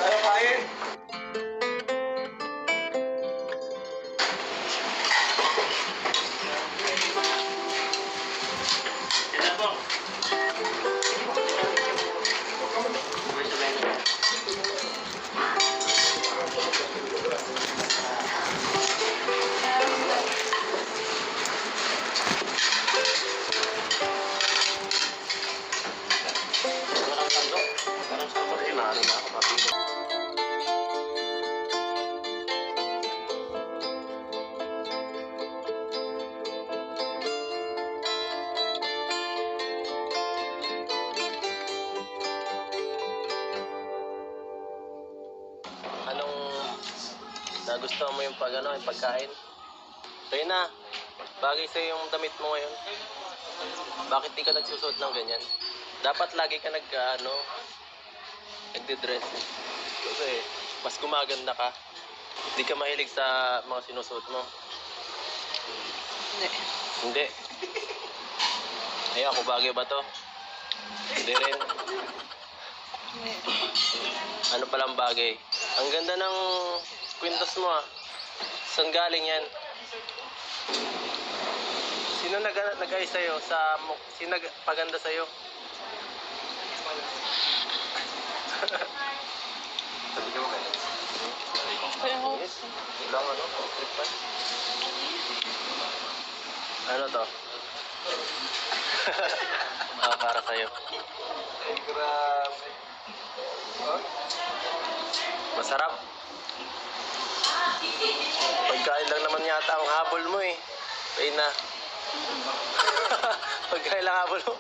Tayo kain. Yan po. Parang sa pati na ako mapapilo. Anong nagustuhan mo yung yung pagkain? Reyna, bagay sa'yo yung damit mo ngayon. Bakit di ka nagsusuot ng ganyan? Dapat lagi ka nagdi-dress. Kasi mas gumaganda ka. Di ka mahilig sa mga sinusuot mo. Hindi. Hindi. Ay, ako bagay ba to? Hindi rin. Hindi. Ano palang bagay? Ang ganda ng kwintas mo ah. Saan galing yan? Sino nag-ayos sa'yo? Sino nagpaganda sa'yo? Sabi ka mo ganun? Kaya ako. Yes. Ilang trip pa? Ano to? Para sa'yo. Ay, grabe. Huh? Masarap. Pagkain lang naman yata ang habol mo eh. Reyna. Pagkain lang habol mo.